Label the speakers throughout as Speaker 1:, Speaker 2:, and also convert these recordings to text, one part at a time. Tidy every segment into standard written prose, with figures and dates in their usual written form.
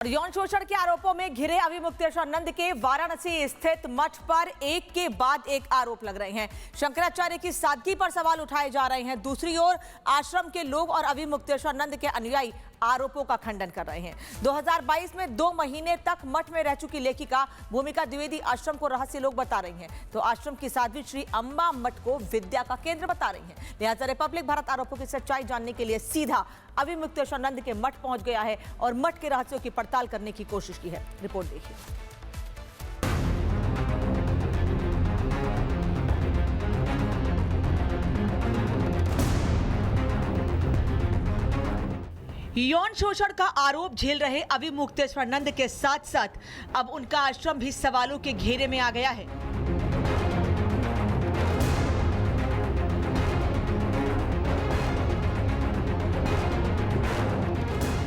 Speaker 1: यौन शोषण के आरोपों में घिरे अविमुक्तेश्वरानंद के वाराणसी स्थित मठ पर एक के बाद एक आरोप लग रहे हैं। शंकराचार्य की सादगी पर सवाल उठाए जा रहे हैं। दूसरी ओर आश्रम के लोग और अविमुक्तेश्वरानंद के अनुयायी आरोपों का खंडन कर रहे हैं। 2022 में 2 महीने तक मठ में रह चुकी लेखिका भूमिका द्विवेदी आश्रम को रहस्य लोग बता रही हैं, तो आश्रम की साध्वी श्री अम्बा मठ को विद्या का केंद्र बता रही हैं। लिहाजा रिपब्लिक भारत आरोपों की सच्चाई जानने के लिए सीधा अविमुक्तेश्वरानंद के मठ पहुंच गया है और मठ के रहस्यों की पड़ताल करने की कोशिश की है। रिपोर्ट देखिए। यौन शोषण का आरोप झेल रहे अविमुक्तेश्वरानंद के साथ साथ अब उनका आश्रम भी सवालों के घेरे में आ गया है।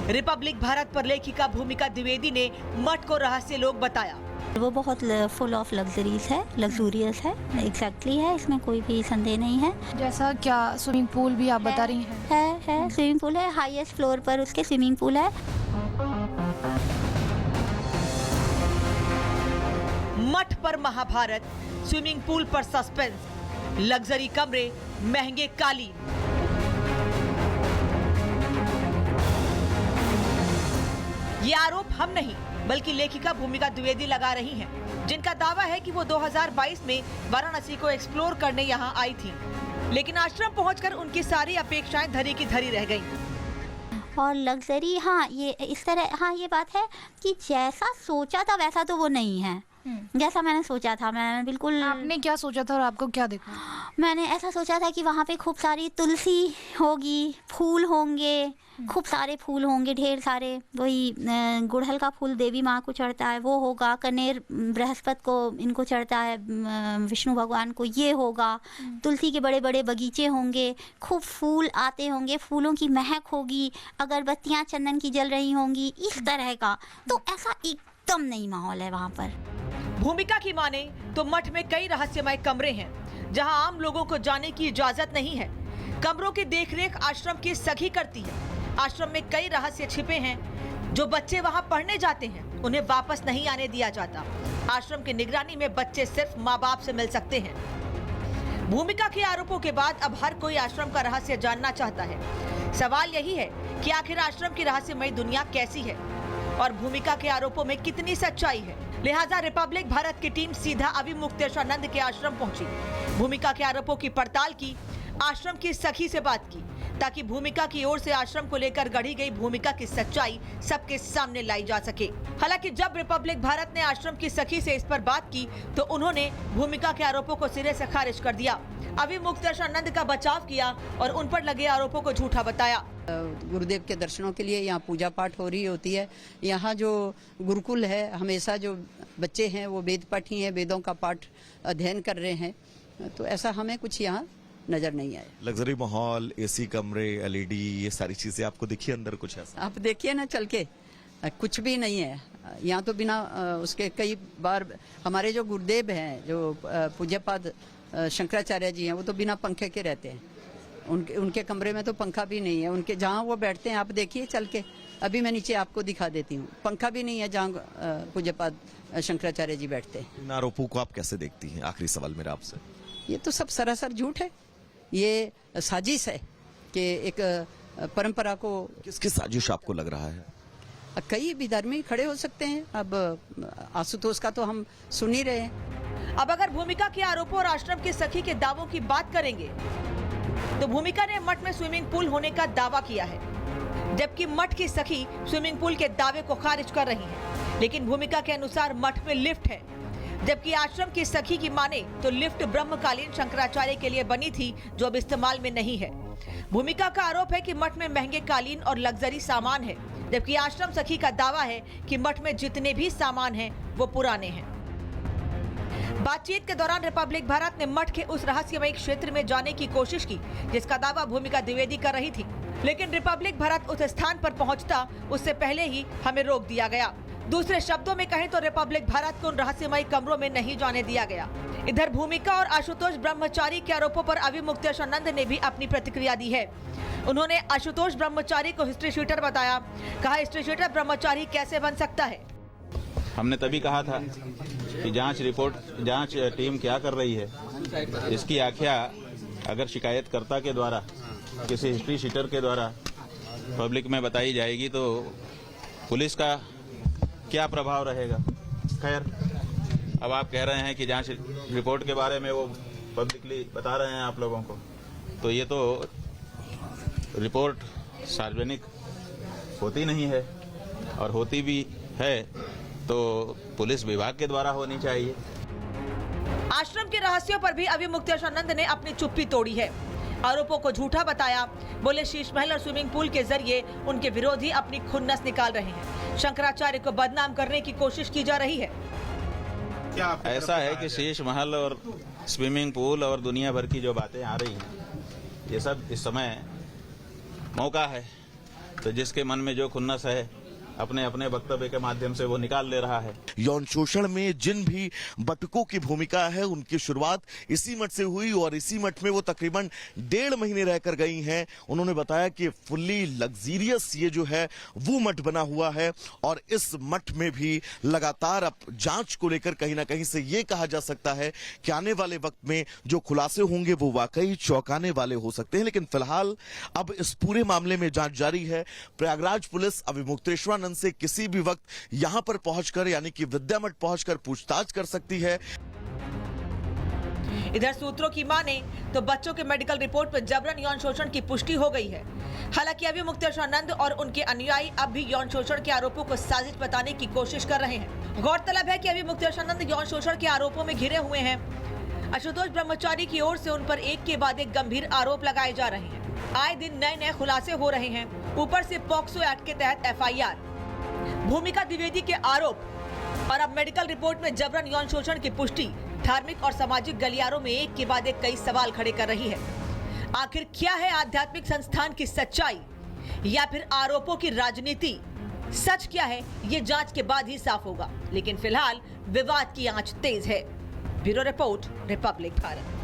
Speaker 1: रिपब्लिक भारत पर लेखिका भूमिका द्विवेदी ने मठ को रहस्य लोग बताया।
Speaker 2: वो बहुत फुल ऑफ लग्जरीज है, लग्जूरियस है, एग्जैक्टली है, इसमें कोई भी संदेह नहीं है।
Speaker 3: जैसा क्या स्विमिंग पूल भी आप बता रही हैं?
Speaker 2: है स्विमिंग पूल है, हाईएस्ट फ्लोर पर उसके स्विमिंग पूल है।
Speaker 1: मठ पर महाभारत, स्विमिंग पूल पर सस्पेंस, लग्जरी कमरे, महंगे कालीन। ये आरोप हम नहीं बल्कि लेखिका भूमिका द्विवेदी लगा रही हैं, जिनका दावा है कि वो 2022 में वाराणसी को एक्सप्लोर करने यहाँ आई थी, लेकिन आश्रम पहुंचकर उनकी सारी अपेक्षाएं धरी की धरी रह गईं।
Speaker 2: और लग्जरी, हाँ ये इस तरह, हाँ ये बात है कि जैसा सोचा था वैसा तो वो नहीं है। जैसा मैंने सोचा था, मैं बिल्कुल।
Speaker 3: आपने क्या सोचा था और आपको क्या देखा?
Speaker 2: मैंने ऐसा सोचा था कि वहाँ पे खूब सारी तुलसी होगी, फूल होंगे, खूब सारे फूल होंगे, ढेर सारे। वही गुड़हल का फूल देवी माँ को चढ़ता है वो होगा, कनेर बृहस्पति को इनको चढ़ता है, विष्णु भगवान को ये होगा। तुलसी के बड़े बड़े बगीचे होंगे, खूब फूल आते होंगे, फूलों की महक होगी, अगरबत्तियाँ चंदन की जल रही होंगी, इस तरह का। तो ऐसा एकदम नहीं माहौल है वहाँ पर।
Speaker 1: भूमिका की माने तो मठ में कई रहस्यमय कमरे हैं जहां आम लोगों को जाने की इजाजत नहीं है। कमरों की देखरेख आश्रम की सखी करती है। आश्रम में कई रहस्य छिपे हैं। जो बच्चे वहां पढ़ने जाते हैं उन्हें वापस नहीं आने दिया जाता। आश्रम की निगरानी में बच्चे सिर्फ माँ बाप से मिल सकते हैं। भूमिका के आरोपों के बाद अब हर कोई आश्रम का रहस्य जानना चाहता है। सवाल यही है कि आखिर आश्रम की रहस्यमय दुनिया कैसी है और भूमिका के आरोपों में कितनी सच्चाई है। लिहाजा रिपब्लिक भारत की टीम सीधा अविमुक्तेश्वरानंद के आश्रम पहुंची, भूमिका के आरोपों की पड़ताल की, आश्रम की सखी से बात की, ताकि भूमिका की ओर से आश्रम को लेकर गढ़ी गई भूमिका की सच्चाई सबके सामने लाई जा सके। हालांकि जब रिपब्लिक भारत ने आश्रम की सखी से इस पर बात की तो उन्होंने भूमिका के आरोपों को सिरे से खारिज कर दिया, अविमुक्तेश्वरानंद का बचाव किया और उन पर लगे आरोपों को झूठा बताया।
Speaker 4: गुरुदेव के दर्शनों के लिए यहाँ पूजा पाठ हो रही होती है। यहाँ जो गुरुकुल है, हमेशा जो बच्चे हैं वो वेद पाठी हैं, वेदों का पाठ अध्ययन कर रहे हैं, तो ऐसा हमें कुछ यहाँ नजर नहीं आया।
Speaker 5: लग्जरी माहौल, एसी कमरे, एलईडी, ये सारी चीजें आपको दिखी अंदर कुछ ऐसा?
Speaker 4: आप देखिए ना चल के, कुछ भी नहीं है यहाँ तो। बिना उसके कई बार हमारे जो गुरुदेव हैं, जो पूज्यपाद शंकराचार्य जी हैं, वो तो बिना पंखे के रहते हैं। उनके कमरे में तो पंखा भी नहीं है। उनके जहाँ वो बैठते हैं आप देखिए चल के, अभी मैं नीचे आपको दिखा देती हूँ, पंखा भी नहीं है जहाँ पूज्यपाद शंकराचार्य जी बैठते हैं।
Speaker 5: इन आरोपों को आप कैसे देखती हैं? आखिरी सवाल मेरा आपसे।
Speaker 4: ये तो सब सरासर झूठ है। ये साजिश है कि एक परंपरा को।
Speaker 5: किसकी साजिश आपको लग रहा है?
Speaker 4: कई विधर्मी खड़े हो सकते हैं। अब आशुतोष का तो हम सुन ही रहे हैं।
Speaker 1: अब अगर भूमिका के आरोपों और आश्रम के सखी के दावों की बात करेंगे तो भूमिका ने मठ में स्विमिंग पूल होने का दावा किया है, जबकि मठ की सखी स्विमिंग पूल के दावे को खारिज कर रही है। लेकिन भूमिका के अनुसार मठ में लिफ्ट है, जबकि आश्रम की सखी की माने तो लिफ्ट ब्रह्मकालीन शंकराचार्य के लिए बनी थी, जो अब इस्तेमाल में नहीं है। भूमिका का आरोप है कि मठ में महंगे कालीन और लग्जरी सामान है, जबकि आश्रम सखी का दावा है कि मठ में जितने भी सामान हैं वो पुराने हैं। बातचीत के दौरान रिपब्लिक भारत ने मठ के उस रहस्यमय क्षेत्र में जाने की कोशिश की जिसका दावा भूमिका द्विवेदी कर रही थी, लेकिन रिपब्लिक भारत उस स्थान पर पहुंचता उससे पहले ही हमें रोक दिया गया। दूसरे शब्दों में कहें तो रिपब्लिक भारत को उन रहस्यमय कमरों में नहीं जाने दिया गया। इधर भूमिका और आशुतोष ब्रह्मचारी के आरोपों पर अभी मुक्तेश्वर ने भी अपनी प्रतिक्रिया दी है। उन्होंने आशुतोष ब्रह्मचारी को हिस्ट्री शीटर बताया। कहा हिस्ट्री शीटर ब्रह्मचारी कैसे बन सकता है।
Speaker 6: हमने तभी कहा था कि जांच टीम क्या कर रही है, इसकी आख्या अगर शिकायतकर्ता के द्वारा किसी हिस्ट्री शीटर के द्वारा पब्लिक में बताई जाएगी तो पुलिस का क्या प्रभाव रहेगा। खैर, अब आप कह रहे हैं कि जांच रिपोर्ट के बारे में वो पब्लिकली बता रहे हैं आप लोगों को, तो ये तो रिपोर्ट सार्वजनिक होती नहीं है, और होती भी है तो पुलिस विभाग के द्वारा होनी चाहिए।
Speaker 1: आश्रम के रहस्यों पर भी अभी मुक्तेश्वर ने अपनी चुप्पी तोड़ी है। आरोपों को झूठा बताया। बोले शीश महल और स्विमिंग पूल के जरिए उनके विरोधी अपनी खुन्नस निकाल रहे हैं। शंकराचार्य को बदनाम करने की कोशिश की जा रही है।
Speaker 6: ऐसा है कि शीश महल और स्विमिंग पूल और दुनिया भर की जो बातें आ रही हैं, ये सब इस समय मौका है, तो जिसके मन में जो खुन्नस है अपने अपने वक्तव्य के माध्यम से वो निकाल ले रहा है।
Speaker 5: यौन शोषण में जिन भी बटुकों की भूमिका है उनकी शुरुआत इसी मठ से हुई और इसी मठ में वो तकरीबन 1.5 महीने रहकर गई हैं। उन्होंने बताया कि फुल्ली लग्जीरियस ये जो है वो मठ बना हुआ है और इस मठ में भी लगातार अब जांच को लेकर कहीं ना कहीं से ये कहा जा सकता है कि आने वाले वक्त में जो खुलासे होंगे वो वाकई चौंकाने वाले हो सकते हैं। लेकिन फिलहाल अब इस पूरे मामले में जांच जारी है। प्रयागराज पुलिस अभी मुक्तेश्वर से किसी भी वक्त यहां पर पहुंचकर यानी कि विद्या मठ पहुंचकर पूछताछ कर सकती है।
Speaker 1: इधर सूत्रों की माने तो बच्चों के मेडिकल रिपोर्ट पर जबरन यौन शोषण की पुष्टि हो गई है। हालांकि अभी मुक्तेश्वर और उनके अनुयायी अब भी यौन शोषण के आरोपों को साजिश बताने की कोशिश कर रहे हैं। गौरतलब है कि अभी मुक्तेश्वर यौन शोषण के आरोपों में घिरे हुए हैं। आशुतोष ब्रह्मचारी की ओर से उन पर एक के बाद एक गंभीर आरोप लगाए जा रहे हैं। आए दिन नए नए खुलासे हो रहे हैं। ऊपर से पॉक्सो एक्ट के तहत FIR, भूमिका द्विवेदी के आरोप और अब मेडिकल रिपोर्ट में जबरन यौन शोषण की पुष्टि धार्मिक और सामाजिक गलियारों में एक के बाद एक कई सवाल खड़े कर रही है। आखिर क्या है आध्यात्मिक संस्थान की सच्चाई या फिर आरोपों की राजनीति? सच क्या है ये जांच के बाद ही साफ होगा। लेकिन फिलहाल विवाद की आंच तेज है। Bureau report, Republic Bharat.